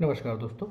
नमस्कार दोस्तों।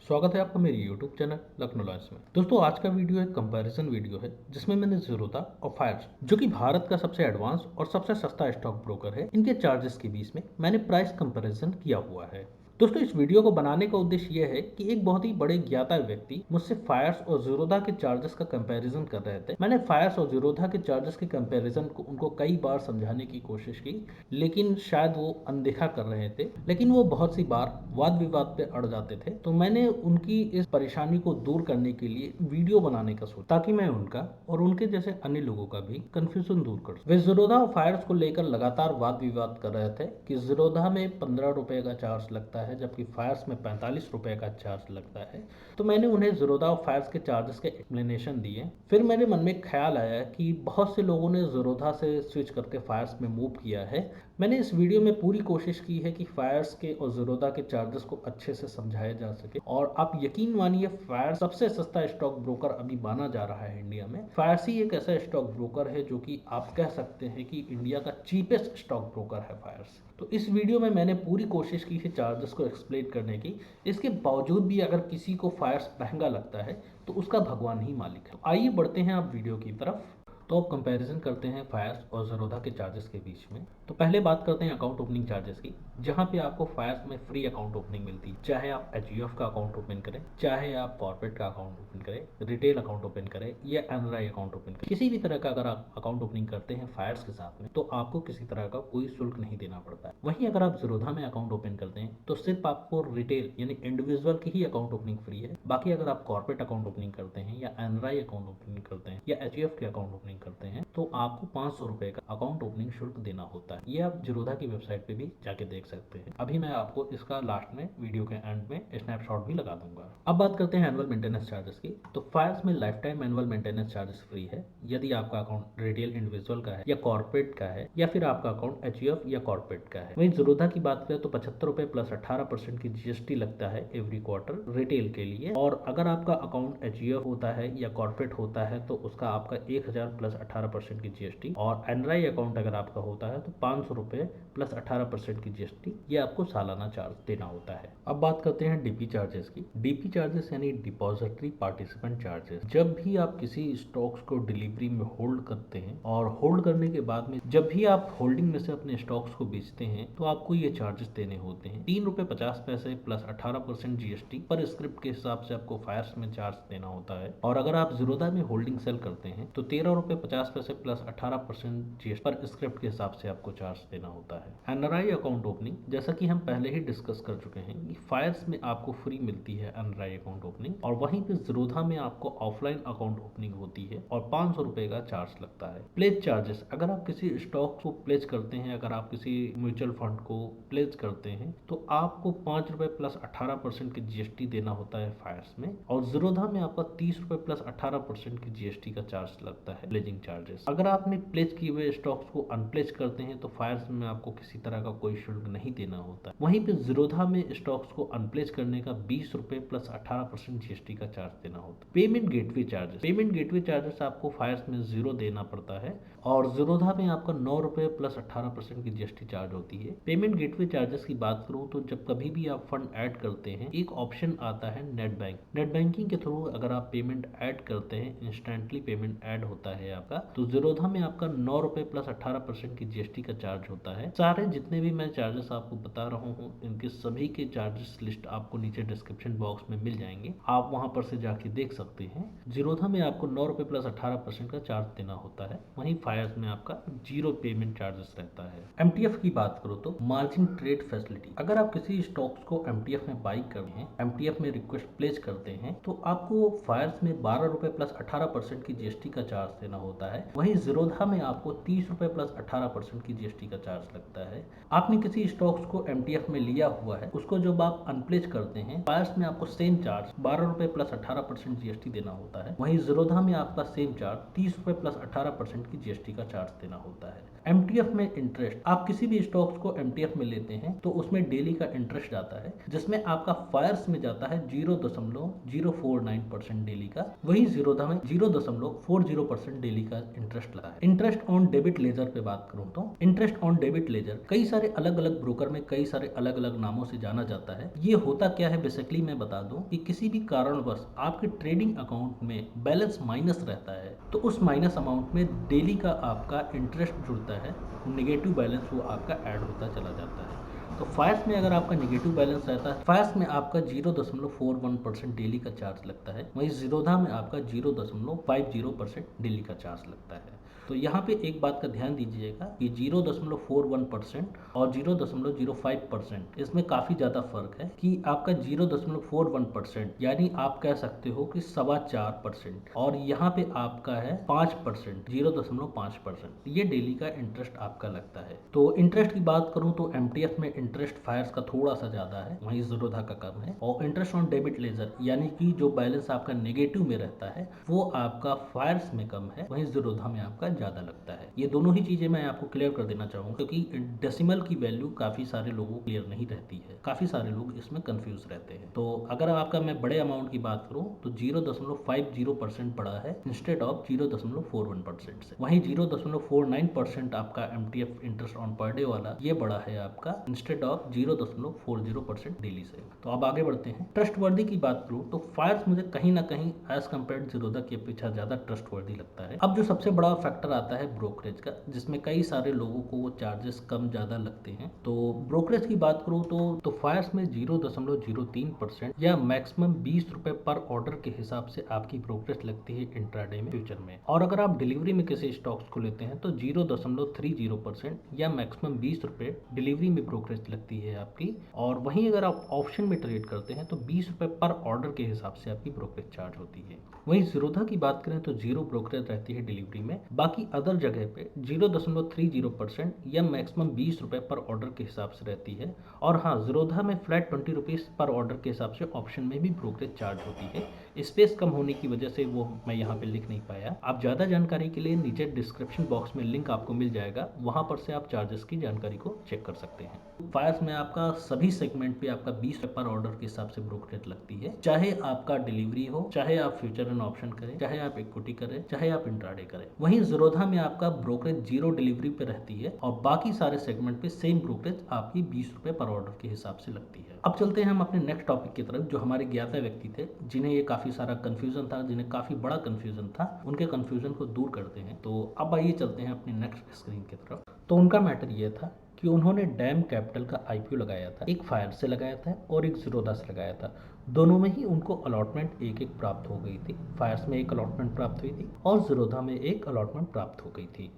स्वागत है आपका मेरी YouTube चैनल लखनऊ लॉयस में। दोस्तों आज का वीडियो एक कंपैरिजन वीडियो है जिसमें मैंने ज़ीरोधा और फायर्स, जो कि भारत का सबसे एडवांस और सबसे सस्ता स्टॉक ब्रोकर है, इनके चार्जेस के बीच में मैंने प्राइस कंपैरिजन किया हुआ है। दोस्तों इस वीडियो को बनाने का उद्देश्य यह है कि एक बहुत ही बड़े ज्ञाता व्यक्ति मुझसे फायर्स और ज़ीरोधा के चार्जेस का कंपैरिजन कर रहे थे। मैंने फायर्स और ज़ीरोधा के चार्जेस के कंपैरिजन को उनको कई बार समझाने की कोशिश की, लेकिन शायद वो अनदेखा कर रहे थे। लेकिन वो बहुत सी बार वाद विवाद पे अड़ जाते थे, तो मैंने उनकी इस परेशानी को दूर करने के लिए वीडियो बनाने का सोचा, ताकि मैं उनका और उनके जैसे अन्य लोगों का भी कंफ्यूजन दूर कर सकूं। वे ज़ीरोधा और फायर्स को लेकर लगातार वाद विवाद कर रहे थे कि ज़ीरोधा में 15 रुपए का चार्ज लगता है जबकि फायर्स में 45 रुपए का चार्ज लगता है। तो मैंने उन्हें ज़ीरोधा और फायर्स के चार्जेस के एक्सप्लेनेशन दिए। फिर मेरे मन में ख्याल आया कि बहुत से लोगों ने ज़ीरोधा से स्विच करके फायर्स में मूव किया है। मैंने इस वीडियो में पूरी कोशिश की है कि फायर्स के और ज़ीरोधा के चार्जेस को अच्छे से समझाया जा सके, और आप यकीन मानिए फायर्स सबसे सस्ता स्टॉक ब्रोकर अभी माना जा रहा है इंडिया में। फायर्स ही एक ऐसा स्टॉक ब्रोकर है जो कि आप कह सकते हैं कि इंडिया का चीपेस्ट स्टॉक ब्रोकर है फायर्स। तो इस वीडियो में मैंने पूरी कोशिश की है चार्जेस को एक्सप्लेन करने की। इसके बावजूद भी अगर किसी को फायर्स महंगा लगता है तो उसका भगवान ही मालिक है। आइए बढ़ते हैं आप वीडियो की तरफ। तो अब कंपैरिजन करते हैं फायर्स और ज़ीरोधा के चार्जेस के बीच में। तो पहले बात करते हैं अकाउंट ओपनिंग चार्जेस की, जहां पे आपको फायर्स में फ्री अकाउंट ओपनिंग मिलती है। चाहे आप एचयूएफ का अकाउंट ओपन करें, चाहे आप कॉर्पोरेट का अकाउंट ओपन करें, रिटेल अकाउंट ओपन करें या एनआरआई अकाउंट ओपन करें, किसी भी तरह का अगर आप अकाउंट ओपनिंग करते हैं फायर्स के साथ में, तो आपको किसी तरह का कोई शुल्क नहीं देना पड़ता है। वहीं अगर आप ज़ीरोधा में अकाउंट ओपन करते हैं तो सिर्फ आपको रिटेल यानी इंडिविजुअल की ही अकाउंट ओपनिंग फ्री है। बाकी अगर आप कॉर्पोरेट अकाउंट ओपनिंग करते हैं या एनआरआई अकाउंट ओपनिंग करते हैं या एचयूएफ के अकाउंट ओपनिंग करते हैं तो आपको 500 रुपए का अकाउंट ओपनिंग शुल्क देना होता है। ये आप ज़ीरोधा की वेबसाइट पे भी जाके देख सकते हैं। अभी मैं आपको इसका लास्ट में वीडियो के एंड में स्नैपशॉट भी लगा दूंगा। अब बात करते हैं एनुअल मेंटेनेंस चार्जेस की। तो फायर्स में life time annual maintenance charges free है यदि आपका अकाउंट रिटेल इंडिविजुअल का है या कॉर्पोरेट का है या फिर आपका अकाउंट एचयूएफ या कॉर्पोरेट का है। वहीं ज़ीरोधा की बात करें तो 75 रुपए प्लस 18% की जीएसटी लगता है एवरी क्वार्टर रिटेल के लिए, और अगर आपका अकाउंट एचयूएफ होता है या कॉर्पोरेट होता है तो उसका आपका 1000 प्लस 18% की जीएसटी, और एनआरआई अकाउंट अगर आपका होता है तो 500 रुपए प्लस 18% की जीएसटी ये आपको सालाना चार्ज देना होता है। अब बात करते हैं डीपी चार्जेस की। डीपी चार्जेस यानी डिपॉजिटरी पार्टिसिपेंट चार्जेस। जब भी आप किसी स्टॉक्स को डिलीवरी में होल्ड करते हैं और होल्ड करने के बाद में जब भी आप होल्डिंग में से अपने स्टॉक्स को बेचते हैं तो आपको ये चार्जेस देने होते हैं। 3 रुपए 50 पैसे प्लस 18% जीएसटी पर स्क्रिप्ट के हिसाब से आपको फायर्स में चार्ज देना होता है। और अगर आप ज़ीरोधा में होल्डिंग सेल करते हैं तो 13 रुपए 50 पैसे प्लस 18% जीएसटी पर स्क्रिप्ट के हिसाब से आपको चार्ज देना होता है। एनआरआई अकाउंट ओपनिंग, जैसा कि हम पहले ही डिस्कस कर चुके हैं कि फायर्स में आपको फ्री मिलती है एनआरआई अकाउंट ओपनिंग, और वहीं पे ज़ीरोधा में आपको ऑफलाइन अकाउंट ओपनिंग होती है और 500 रुपए का चार्ज लगता है। प्लेज चार्जेस, अगर आप किसी स्टॉक को प्लेज करते हैं, अगर आप किसी म्यूचुअल फंड को प्लेज करते हैं तो आपको 5 रुपए प्लस 18% की जीएसटी देना होता है फायर्स में, और ज़ीरोधा में आपका 30 रुपए प्लस 18% की जीएसटी का चार्ज लगता है प्लेजिंग चार्जेस। अगर आपने प्लेज किए हुए स्टॉक्स को अनप्लेज करते हैं तो फायर्स में आपको किसी तरह का कोई शुल्क नहीं देना होता है। वहीं पे ज़ीरोधा में स्टॉक्स को अनप्लेज करने का 20 रुपए प्लस 18% जीएसटी का चार्ज देना होता है। Payment gateway charges, payment gateway charges आपको फायर्स में 0 देना पड़ता है, और ज़ीरोधा में आपका 9 रुपए प्लस 18% की जीएसटी चार्ज होती है। पेमेंट गेटवे चार्जेस की बात करूं तो जब कभी भी आप फंड ऐड करते हैं एक ऑप्शन आता है नेट बैंक। नेट बैंकिंग के थ्रू अगर आप पेमेंट ऐड करते हैं, इंस्टेंटली पेमेंट ऐड होता है आपका, तो ज़ीरोधा में आपका 9 रुपए प्लस 18% की जीएसटी का चार्ज होता है। सारे जितने भी मैं चार्जेस आपको बता रहा हूँ इनके सभी के चार्जेस लिस्ट आपको नीचे डिस्क्रिप्शन बॉक्स में मिल जाएंगे, आप वहां पर से जाके देख सकते हैं। ज़ीरोधा में आपको 9 रुपए प्लस 18% का चार्ज देना होता है, वहीं फायर्स में आपका 0 पेमेंट चार्जेस रहता है। एमटीएफ की बात करो तो मार्जिन ट्रेड फैसिलिटी, अगर आप किसी स्टॉक्स को एमटीएफ में बाई करते हैं, एमटीएफ में रिक्वेस्ट प्लेस करते हैं, तो आपको फायर्स में 12 रुपए प्लस 18% की जीएसटी का चार्ज देना होता है। वहीं ज़ीरोधा में आपको 30 रुपए प्लस 18% की जीएसटी का चार्ज लगता है। आपने किसी स्टॉक्स को एमटीएफ में लिया हुआ है, उसको जब आप अनप्लेज करते हैं फायर्स में आपको सेम चार्ज 12 रुपए प्लस 18% जीएसटी देना होता है। वहीं ज़ीरोधा में आपका सेम चार्ज 30 रुपए प्लस 18% की जीएसटी का चार्ज देना होता है। एमटीएफ में इंटरेस्ट, आप किसी भी स्टॉक्स को एमटीएफ में लेते हैं तो उसमें डेली का इंटरेस्ट जाता है, जिसमें आपका फायर्स में जाता है 0.049% डेली का, वही जीरोधा में 0.40% डेली का इंटरेस्ट लगा है। इंटरेस्ट ऑन डेबिट लेजर पे बात करूं तो इंटरेस्ट ऑन डेबिट लेजर कई सारे अलग अलग ब्रोकर में कई सारे अलग अलग नामों से जाना जाता है। ये होता क्या है बेसिकली मैं बता दूं कि किसी भी कारणवश आपके ट्रेडिंग अकाउंट में बैलेंस माइनस रहता है तो उस माइनस अमाउंट में डेली का आपका इंटरेस्ट जुड़ता है, नेगेटिव बैलेंस वो आपका ऐड होता चला जाता है। तो फायर्स में अगर आपका नेगेटिव बैलेंस रहता है, फायर्स में आपका 0.41% डेली का चार्ज लगता है, वहीं जीरोधा में आपका 0.50% डेली का चार्ज लगता है। तो यहाँ पे एक बात का ध्यान दीजिएगा कि 0.41% और 0.05% इसमें काफ़ी ज़्यादा फर्क है कि आपका 0.41% यानी आप कह सकते हो कि 4.25% और यहाँ पे आपका है 5%, 0.5%, ये डेली का इंटरेस्ट आपका लगता है। तो इंटरेस्ट की बात करूँ तो एमटीएफ में इंटरेस्ट फायर्स का थोड़ा सा ज़्यादा है, वहीं जीरोधा का कम है। और इंटरेस्ट ऑन डेबिट लेजर यानी कि जो बैलेंस आपका नेगेटिव में रहता है वो आपका फायर्स में कम है, वहीं जीरोधा में आपका ज़्यादा लगता है। ये दोनों ही चीज़ें मैं आपको क्लियर कर देना चाहूँगा क्योंकि डेसिमल की वैल्यू काफ़ी सारे लोगों को क्लियर नहीं रहती है, काफ़ी सारे लोग इसमें कंफ्यूज रहते हैं। तो अगर आपका मैं बड़े अमाउंट की बात करूँ तो 0.50% बढ़ा है इंस्टेड ऑफ 0.41% से, वहीं 0.49% आपका MTF interest on per day वाला ये बढ़ा है आपका इंस्टेड ऑफ 0.40% डेली से। तो अब आगे बढ़ते हैं। ट्रस्टवर्दी की बात करूँ तो फायर्स मुझे कहीं ना कहीं एज कम्पेयर जीरोधा की अपेक्षा ज़्यादा ट्रस्टवर्दी लगता है। अब जो सबसे बड़ा फैक्टर आता है ब्रोकरेज का, जिसमें कई सारे लोगों को वो चार्जेस कम ज़्यादा लगते हैं। तो ब्रोकरेज की बात करूँ तो फायर्स में 0.03% या मैक्सिमम 20 रुपए पर ऑर्डर के हिसाब से आपकी ब्रोकरेज लगती है इंट्राडे में, फ्यूचर में। और अगर आप डिलीवरी में किसी स्टॉक्स को लेते हैं तो 0.30% या मैक्सिमम 20 रुपए डिलीवरी में ब्रोकरेज लगती है आपकी। और वहीं अगर आप ऑप्शन में ट्रेड करते हैं तो 20 रुपए पर ऑर्डर के हिसाब से आपकी ब्रोकरेज चार्ज होती है। वहीं जीरोधा की बात करें तो 0 ब्रोकरेज रहती है डिलीवरी में, बाकी अदर जगह पे 0.30% या मैक्सिमम 20 रुपए पर ऑर्डर के हिसाब से रहती है। और हाँ, जीरोधा में फ्लैट 20 रुपीज़ पर ऑर्डर के हिसाब से ऑप्शन में भी ब्रोकरेज चार्ज होती है। स्पेस कम होने की वजह से वो मैं यहाँ पे लिख नहीं पाया। आप ज़्यादा जानकारी के लिए नीचे डिस्क्रिप्शन बॉक्स में लिंक आपको मिल जाएगा, वहाँ पर से आप चार्जेस की जानकारी को चेक कर सकते हैं। फायर्स में आपका सभी सेगमेंट पे आपका 20 रुपए पर ऑर्डर के हिसाब से ब्रोकरेज लगती है, चाहे आपका डिलीवरी हो, चाहे आप फ्यूचर एंड ऑप्शन करें, चाहे आप इक्विटी करें, चाहे आप इंट्राडे करें। वहीं जीरोधा में आपका ब्रोकरेज 0 डिलीवरी पे रहती है और बाकी सारे सेगमेंट पे सेम ब्रोकरेज आपकी 20 रुपए पर ऑर्डर के हिसाब से लगती है। अब चलते हैं हम अपने नेक्स्ट टॉपिक की तरफ, जो हमारे ज्ञाता व्यक्ति थे जिन्हें ये काफी सारा कंफ्यूजन था, जिन्हें काफी बड़ा कंफ्यूजन था, उनके कंफ्यूजन को दूर करते हैं। तो अब आइए चलते हैं अपने नेक्स्ट स्क्रीन की तरफ। तो उनका मैटर ये था कि उन्होंने डैम कैपिटल का आईपीओ लगाया था, एक फायर से लगाया था और एक जीरोधा से लगाया था। दोनों में ही उनको अलॉटमेंट एक एक प्राप्त हो गई थी। फायर्स में एक अलॉटमेंट प्राप्त हुई थी और जीरोधा में एक अलॉटमेंट प्राप्त हो गई थी।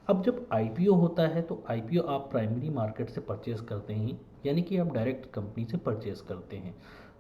अब जब आईपीओ होता है तो आईपीओ आप प्राइमरी मार्केट से परचेज करते हैं, यानी कि आप डायरेक्ट कंपनी से परचेज करते हैं,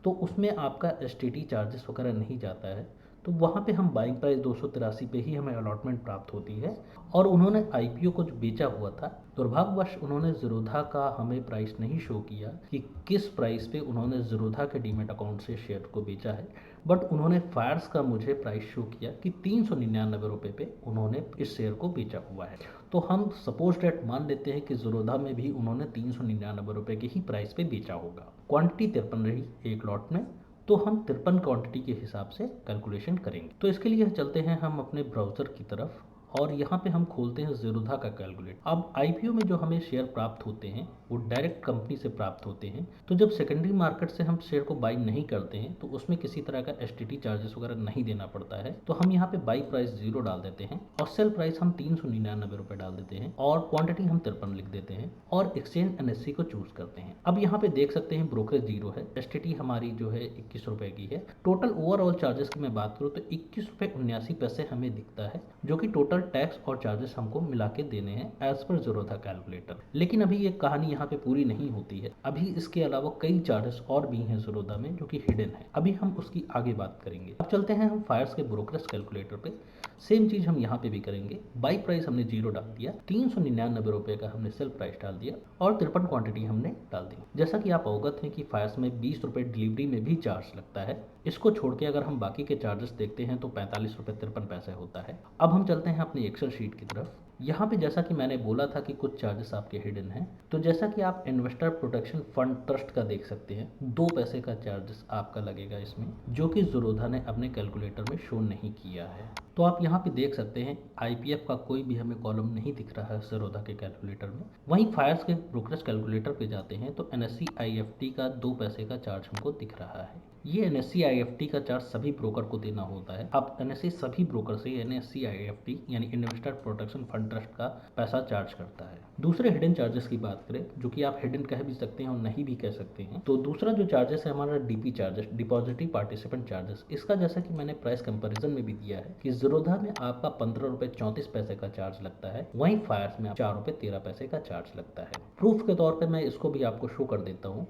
तो उसमें आपका एसटीटी चार्जेस वगैरह नहीं जाता है। तो वहाँ पे हम बाइंग प्राइस 283 पे ही हमें अलॉटमेंट प्राप्त होती है। और उन्होंने आईपीओ को जो बेचा हुआ था, दुर्भाग्यवश उन्होंने जीरोधा का हमें प्राइस नहीं शो किया कि किस प्राइस पे उन्होंने जीरोधा के डीमेट अकाउंट से शेयर को बेचा है, बट उन्होंने फायर्स का मुझे प्राइस शो किया कि 399 रुपये पे उन्होंने इस शेयर को बेचा हुआ है। तो हम सपोज डेट मान लेते हैं कि जीरोधा में भी उन्होंने 399 रुपये के ही प्राइस पे बेचा होगा। क्वांटिटी 53 रही एक लॉट में, तो हम 53 क्वांटिटी के हिसाब से कैलकुलेशन करेंगे। तो इसके लिए चलते हैं हम अपने ब्राउजर की तरफ और यहाँ पे हम खोलते हैं जीरोधा का कैलकुलेट। अब आईपीओ में जो हमें शेयर प्राप्त होते हैं वो डायरेक्ट कंपनी से प्राप्त होते हैं। तो जब सेकेंडरी मार्केट से हम शेयर को बाई नहीं करते हैं तो उसमें किसी तरह का एसटीटी चार्जेस वगैरह नहीं देना पड़ता है। तो हम यहाँ पे बाई प्राइस 0 डाल देते हैं और सेल प्राइस हम 399 रुपये डाल देते हैं और क्वांटिटी हम 53 लिख देते हैं और एक्सचेंज एनएससी को चूज करते हैं। अब यहाँ पे देख सकते हैं ब्रोकरेज 0 है, एसटीटी हमारी जो है 21 रुपए की है। टोटल ओवरऑल चार्जेस की मैं बात करूँ तो 21 रुपये 79 पैसे हमें दिखता है, जो कि टोटल टैक्स और चार्जेस हमको मिला के देने हैं एज पर जीरोधा कैलकुलेटर। लेकिन अभी ये कहानी यहाँ पे पूरी नहीं होती है, अभी इसके अलावा कई चार्जेस और भी हैं जीरोधा में जो कि हिडन है। अभी हम उसकी आगे बात करेंगे। अब चलते हैं हम फायर्स के ब्रोकरेज कैलकुलेटर पे। सेम चीज हम यहाँ पे भी करेंगे। बाई प्राइस हमने 0 डाल दिया, 399 रुपये का हमने सेल प्राइस डाल दिया और 53 क्वांटिटी हमने डाल दी। जैसा कि आप अवगत हैं कि फायर्स में 20 रुपये डिलीवरी में भी चार्ज लगता है। इसको छोड़ के अगर हम बाकी के चार्जेस देखते हैं तो 45 रुपये 53 पैसे होता है। अब हम चलते हैं अपनी एक्सेल शीट की तरफ। यहाँ पे जैसा कि मैंने बोला था कि कुछ चार्जेस आपके हिडन हैं, तो जैसा कि आप इन्वेस्टर प्रोटेक्शन फंड ट्रस्ट का देख सकते हैं, 2 पैसे का चार्जेस आपका लगेगा इसमें, जो कि ज़ीरोधा ने अपने कैलकुलेटर में शो नहीं किया है। तो आप यहाँ पे देख सकते हैं आईपीएफ का कोई भी हमें कॉलम नहीं दिख रहा है ज़ीरोधा के कैलकुलेटर में। वहीं फायर्स के ब्रोकरेज कैलकुलेटर पे जाते हैं तो एनएससी आईएफटी का 2 पैसे का चार्ज हमको दिख रहा है। ये एनएससी आईएफटी का चार्ज सभी ब्रोकर को देना होता है। अब एनएससी सभी ब्रोकर से एनएससी आईएफटी यानी इन्वेस्टर प्रोटेक्शन फंड ट्रस्ट का पैसा चार्ज करता है। दूसरे हिडन चार्जेस की बात करें, जो कि आप हिडन कह भी सकते हैं और नहीं भी कह सकते हैं, तो दूसरा जो चार्जेस है हमारा DP charges, depository participant charges. इसका जैसा कि मैंने प्राइस कंपैरिजन में भी दिया है कि ज़ीरोधा में आपका 15 रुपये 34 पैसे का चार्ज लगता है, वहीं फायर्स में 4 रुपये 13 पैसे का चार्ज लगता है। प्रूफ के तौर पर मैं इसको भी आपको शो कर देता हूँ।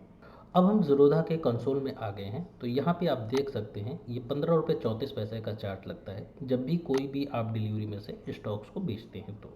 अब हम ज़ीरोधा के कंसोल में आ गए हैं, तो यहाँ पे आप देख सकते हैं ये 15 रुपये 34 पैसे का चार्ज लगता है जब भी कोई भी आप डिलीवरी में से स्टॉक्स को बेचते हैं तो।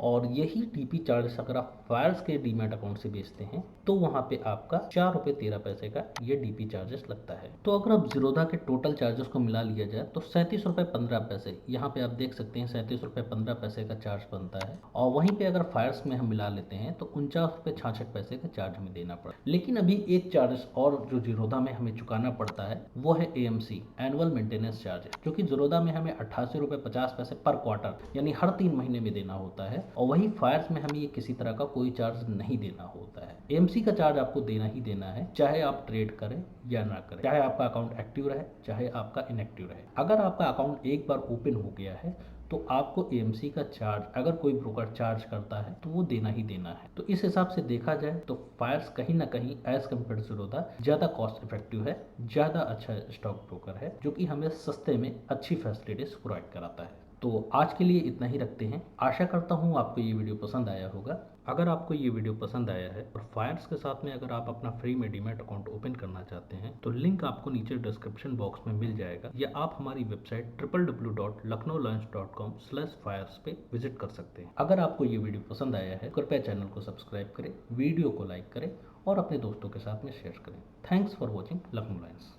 और यही टीपी चार्जेस अगर आप फायर्स के डीमैट अकाउंट से बेचते हैं तो वहाँ पे आपका 4 रुपये 13 पैसे का ये डीपी चार्जेस लगता है। तो अगर आप ज़ीरोधा के टोटल चार्जेस को मिला लिया जाए तो 37 रुपये 15 पैसे, यहाँ पे आप देख सकते हैं 37 रुपये 15 पैसे का चार्ज बनता है। और वहीं पे अगर फायर्स में हम मिला लेते हैं तो 49 रुपये 66 पैसे का चार्ज हमें देना पड़ा। लेकिन अभी एक चार्जेस और जो ज़ीरोधा में हमें चुकाना पड़ता है वो है एएमसी, एनुअल मेंटेनेंस चार्जेस, जो कि ज़ीरोधा में हमें 88 रुपये 50 पैसे पर क्वार्टर यानी हर 3 महीने में देना होता है। और वही फायर्स में हमें ये किसी तरह का कोई चार्ज नहीं देना होता है। एएमसी का चार्ज आपको देना ही देना है, चाहे आप ट्रेड करें या ना करें, चाहे आपका अकाउंट एक्टिव रहे चाहे आपका इनएक्टिव रहे। अगर आपका अकाउंट एक बार ओपन हो गया है तो आपको एएमसी का चार्ज अगर कोई ब्रोकर चार्ज करता है तो वो देना ही देना है। तो इस हिसाब से देखा जाए तो फायर्स कहीं ना कहीं एज कम्पेयर टू ज़ीरोधा ज़्यादा कॉस्ट इफेक्टिव है, ज़्यादा अच्छा स्टॉक ब्रोकर है, जो कि हमें सस्ते में अच्छी फैसिलिटीज प्रोवाइड कराता है। तो आज के लिए इतना ही रखते हैं। आशा करता हूँ आपको ये वीडियो पसंद आया होगा। अगर आपको ये वीडियो पसंद आया है और फायर्स के साथ में अगर आप अपना फ्री में डीमैट अकाउंट ओपन करना चाहते हैं तो लिंक आपको नीचे डिस्क्रिप्शन बॉक्स में मिल जाएगा, या आप हमारी वेबसाइट www.lucknowlaunch.com/fires पे विजिट कर सकते हैं। अगर आपको ये वीडियो पसंद आया है कृपया चैनल को सब्सक्राइब करें, वीडियो को लाइक करें और अपने दोस्तों के साथ में शेयर करें। Thanks for watching Lucknow lines.